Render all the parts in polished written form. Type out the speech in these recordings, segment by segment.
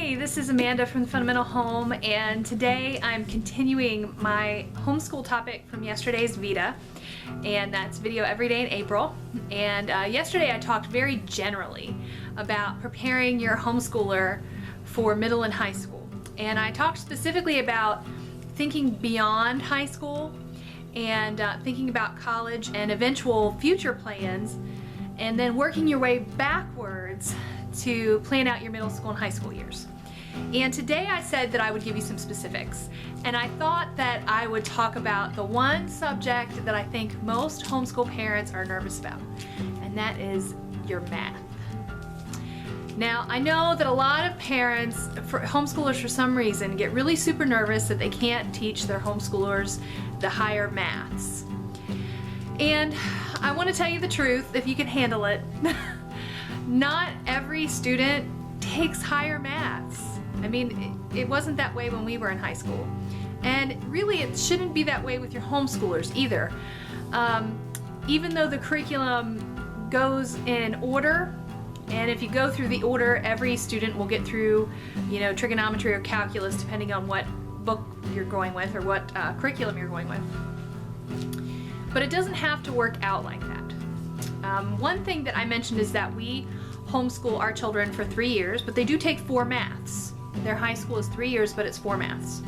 Hey, this is Amanda from the Fundamental Home, and today I'm continuing my homeschool topic from yesterday's VEDA, and that's Video Every Day in April. And yesterday I talked very generally about preparing your homeschooler for middle and high school. And I talked specifically about thinking beyond high school and thinking about college and eventual future plans, and then working your way backwards to plan out your middle school and high school years. And today I said that I would give you some specifics, and I thought that I would talk about the one subject that I think most homeschool parents are nervous about, and that is your math. Now, I know that a lot of parents, homeschoolers for some reason, get really super nervous that they can't teach their homeschoolers the higher maths. And I want to tell you the truth, if you can handle it. Not every student takes higher maths. I mean, it wasn't that way when we were in high school. And really, it shouldn't be that way with your homeschoolers either. Even though the curriculum goes in order, and if you go through the order, every student will get through, trigonometry or calculus, depending on what book you're going with or what curriculum you're going with. But it doesn't have to work out like that. One thing that I mentioned is that we homeschool our children for 3 years, but they do take 4 maths. Their high school is 3 years, but it's 4 maths.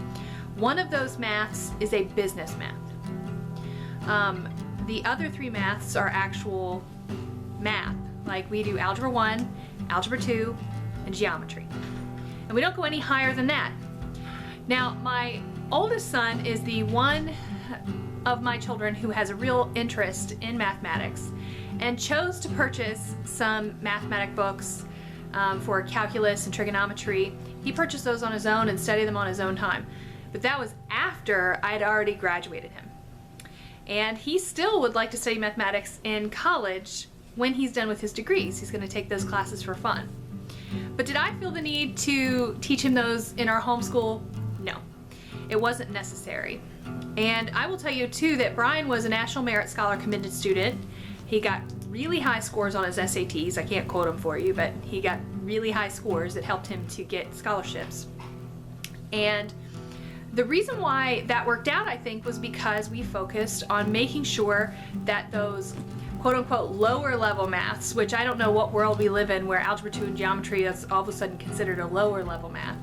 One of those maths is a business math. The other 3 maths are actual math, like we do Algebra 1, Algebra 2, and Geometry. And we don't go any higher than that. Now, my oldest son is the one of my children who has a real interest in mathematics and chose to purchase some mathematic books for calculus and trigonometry. He purchased those on his own and studied them on his own time. But that was after I'd already graduated him. And he still would like to study mathematics in college when he's done with his degrees. He's going to take those classes for fun. But did I feel the need to teach him those in our homeschool? No, it wasn't necessary. And I will tell you too that Brian was a National Merit Scholar commended student. He got really high scores on his SATs. I can't quote them for you, but he got really high scores that helped him to get scholarships. And the reason why that worked out, I think, was because we focused on making sure that those quote-unquote lower level maths, which I don't know what world we live in where Algebra 2 and Geometry is all of a sudden considered a lower level math,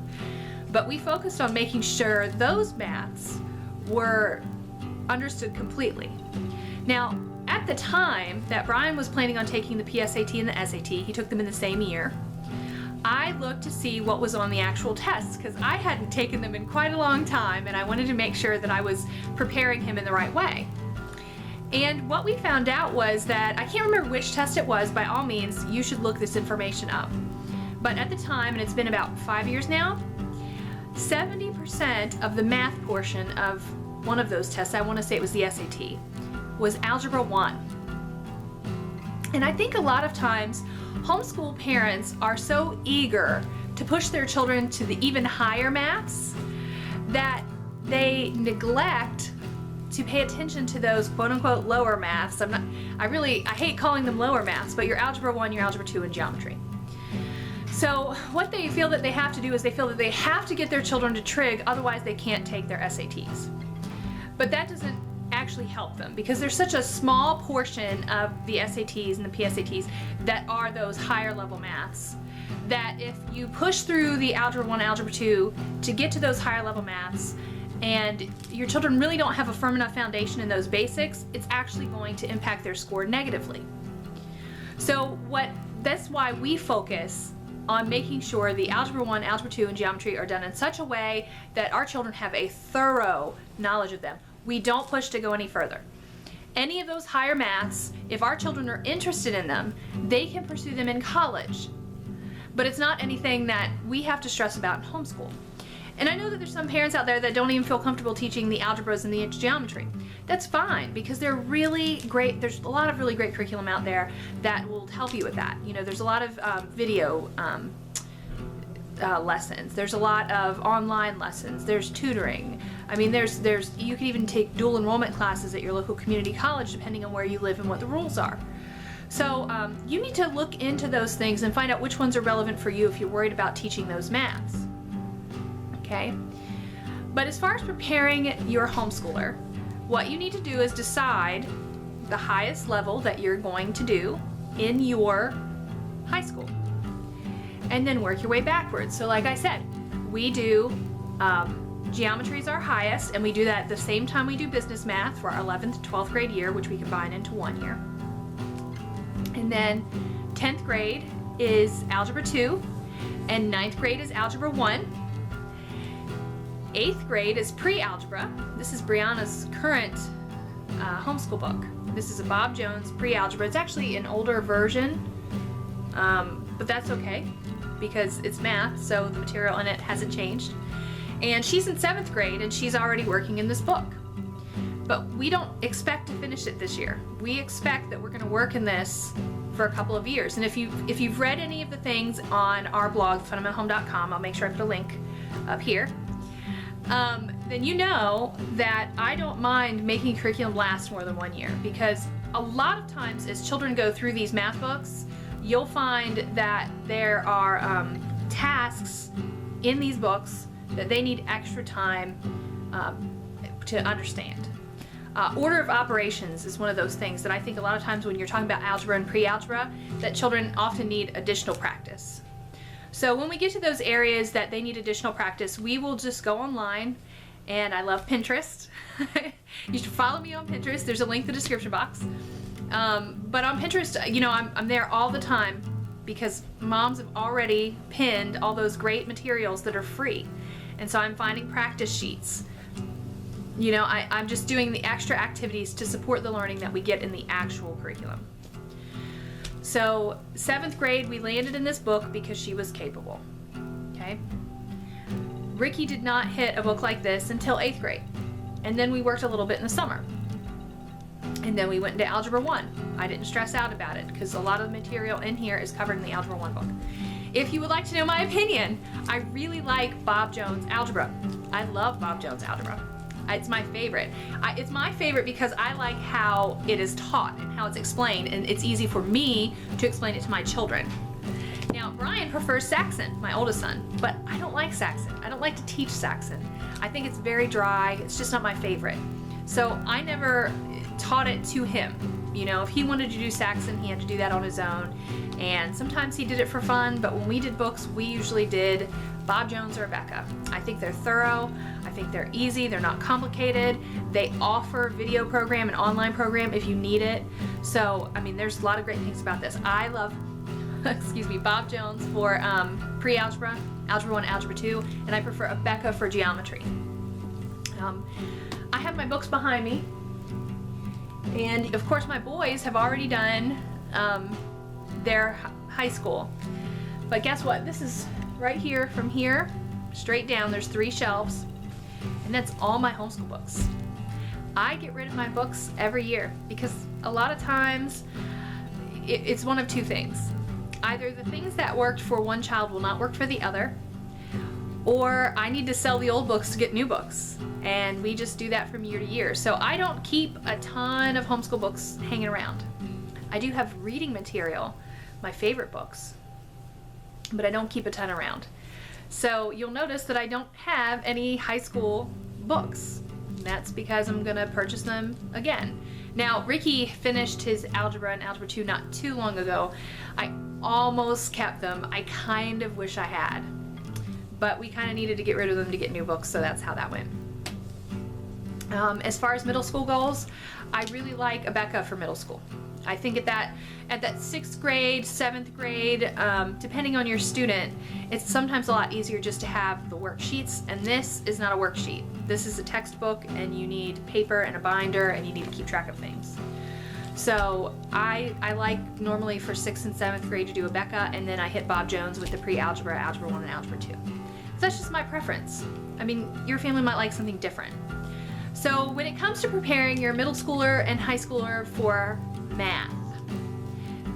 but we focused on making sure those maths were understood completely. Now, at the time that Brian was planning on taking the PSAT and the SAT, he took them in the same year, I looked to see what was on the actual tests because I hadn't taken them in quite a long time, and I wanted to make sure that I was preparing him in the right way. And what we found out was that, I can't remember which test it was, by all means, you should look this information up. But at the time, and it's been about 5 years now, 70% of the math portion of one of those tests, I want to say it was the SAT, was Algebra 1. And I think a lot of times homeschool parents are so eager to push their children to the even higher maths that they neglect to pay attention to those quote-unquote lower maths. I hate calling them lower maths, but your Algebra 1, your Algebra 2, and Geometry. So what they feel that they have to do is they feel that they have to get their children to trig, otherwise they can't take their SATs. But that doesn't actually help them because there's such a small portion of the SATs and the PSATs that are those higher level maths that if you push through the Algebra 1, Algebra 2 to get to those higher level maths and your children really don't have a firm enough foundation in those basics, it's actually going to impact their score negatively. So that's why we focus on making sure the Algebra 1, Algebra 2, and Geometry are done in such a way that our children have a thorough knowledge of them. We don't push to go any further. Any of those higher maths, if our children are interested in them, they can pursue them in college. But it's not anything that we have to stress about in homeschool. And I know that there's some parents out there that don't even feel comfortable teaching the algebras and the geometry. That's fine, because they're really great. There's a lot of really great curriculum out there that will help you with that. There's a lot of video lessons. There's a lot of online lessons. There's tutoring. I mean, you can even take dual enrollment classes at your local community college depending on where you live and what the rules are. So you need to look into those things and find out which ones are relevant for you if you're worried about teaching those maths. Okay? But as far as preparing your homeschooler, what you need to do is decide the highest level that you're going to do in your high school. And then work your way backwards. So like I said, we do geometry is our highest, and we do that at the same time we do business math for our 11th to 12th grade year, which we combine into 1 year. And then 10th grade is Algebra 2, and 9th grade is Algebra 1. 8th grade is pre-algebra. This is Brianna's current homeschool book. This is a Bob Jones pre-algebra. It's actually an older version, but that's okay because it's math, so the material in it hasn't changed. And she's in 7th grade and she's already working in this book. But we don't expect to finish it this year. We expect that we're going to work in this for a couple of years. And if you've read any of the things on our blog, fundamentalhome.com, I'll make sure I put a link up here, then you know that I don't mind making curriculum last more than 1 year, because a lot of times as children go through these math books, you'll find that there are tasks in these books that they need extra time to understand. Order of operations is one of those things that I think a lot of times when you're talking about algebra and pre-algebra, that children often need additional practice. So when we get to those areas that they need additional practice, we will just go online, and I love Pinterest. You should follow me on Pinterest. There's a link in the description box. But on Pinterest, you know, I'm there all the time because moms have already pinned all those great materials that are free. And so I'm finding practice sheets. You know, I'm just doing the extra activities to support the learning that we get in the actual curriculum. So 7th grade, we landed in this book because she was capable. Okay? Ricky did not hit a book like this until 8th grade. And then we worked a little bit in the summer. And then we went into Algebra 1. I didn't stress out about it because a lot of the material in here is covered in the Algebra 1 book. If you would like to know my opinion, I really like Bob Jones Algebra. I love Bob Jones Algebra. It's my favorite. It's my favorite because I like how it is taught and how it's explained, and it's easy for me to explain it to my children. Now, Brian prefers Saxon, my oldest son, but I don't like Saxon. I don't like to teach Saxon. I think it's very dry. It's just not my favorite. So I never taught it to him. You know, if he wanted to do Saxon, he had to do that on his own. And sometimes he did it for fun, but when we did books, we usually did Bob Jones or Rebecca. I think they're thorough. I think they're easy. They're not complicated. They offer video program and online program if you need it. So, I mean, there's a lot of great things about this. I love, Bob Jones for pre-algebra, Algebra 1, Algebra 2, and I prefer Rebecca for geometry. I have my books behind me, and of course my boys have already done their high school. But guess what? This is right here, from here straight down, there's 3 shelves, and that's all my homeschool books. I get rid of my books every year because a lot of times it's one of 2 things. Either the things that worked for one child will not work for the other, or I need to sell the old books to get new books, and we just do that from year to year. So I don't keep a ton of homeschool books hanging around. I do have reading material, my favorite books, but I don't keep a ton around. So you'll notice that I don't have any high school books. That's because I'm gonna purchase them again. Now, Ricky finished his Algebra and Algebra 2 not too long ago. I almost kept them. I kind of wish I had, but we kind of needed to get rid of them to get new books, so that's how that went. As far as middle school goes, I really like Rebecca for middle school. I think at that 6th grade, 7th grade, depending on your student, it's sometimes a lot easier just to have the worksheets, and this is not a worksheet. This is a textbook, and you need paper and a binder, and you need to keep track of things. So I like normally for 6th and 7th grade to do Rebecca, and then I hit Bob Jones with the pre-algebra, Algebra 1 and Algebra 2. So that's just my preference. I mean, your family might like something different. So when it comes to preparing your middle schooler and high schooler for math,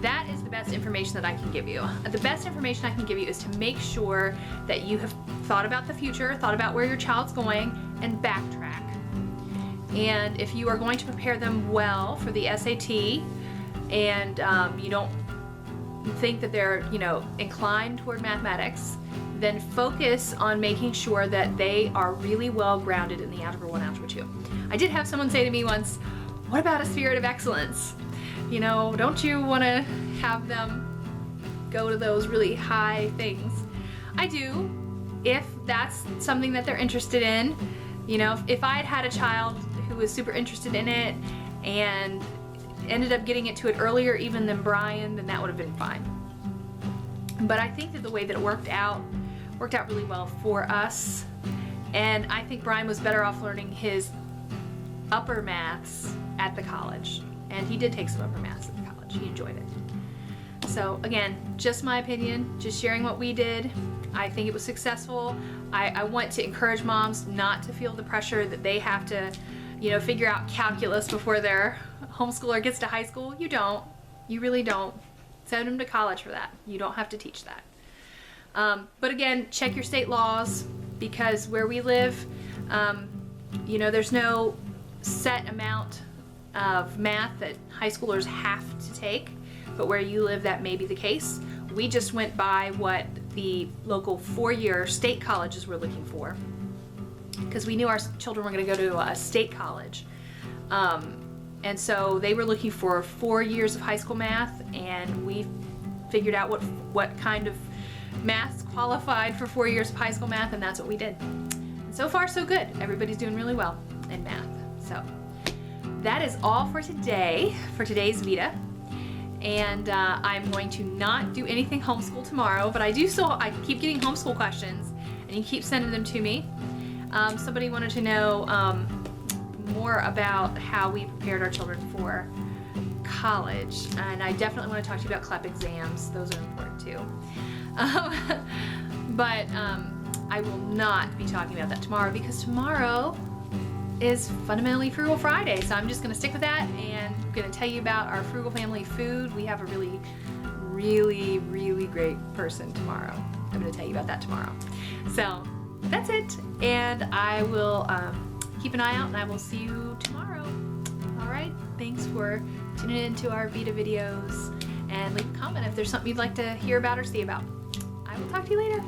that is the best information that I can give you. The best information I can give you is to make sure that you have thought about the future, thought about where your child's going, and backtrack. And if you are going to prepare them well for the SAT, and you don't think that they're, inclined toward mathematics, then focus on making sure that they are really well grounded in the Algebra 1, Algebra 2. I did have someone say to me once, what about a spirit of excellence? Don't you want to have them go to those really high things? I do, if that's something that they're interested in. If I had had a child who was super interested in it and ended up getting it to it earlier even than Brian, then that would have been fine. But I think that the way that it worked out really well for us, and I think Brian was better off learning his upper maths at the college, and he did take some upper maths at the college. He enjoyed it. So again, just my opinion, just sharing what we did. I think it was successful. I want to encourage moms not to feel the pressure that they have to, figure out calculus before their homeschooler gets to high school. You don't. You really don't. Send them to college for that. You don't have to teach that. But again, check your state laws, because where we live, there's no set amount of math that high schoolers have to take, but where you live, that may be the case. We just went by what the local 4-year state colleges were looking for, because we knew our children were going to go to a state college. And so they were looking for 4 years of high school math, and we figured out what kind of maths qualified for 4 years of high school math, and that's what we did. And so far, so good. Everybody's doing really well in math. So that is all for today, for today's VEDA. And I'm going to not do anything homeschool tomorrow, but I keep getting homeschool questions, and you keep sending them to me. Somebody wanted to know more about how we prepared our children for college, and I definitely want to talk to you about CLEP exams. Those are important too. But I will not be talking about that tomorrow, because tomorrow is Fundamentally Frugal Friday. So I'm just going to stick with that, and I'm going to tell you about our frugal family food. We have a really, really, really great person tomorrow. I'm going to tell you about that tomorrow. So that's it, and I will keep an eye out, and I will see you tomorrow. All right, thanks for tuning in to our VEDA videos, and leave a comment if there's something you'd like to hear about or see about. I will talk to you later.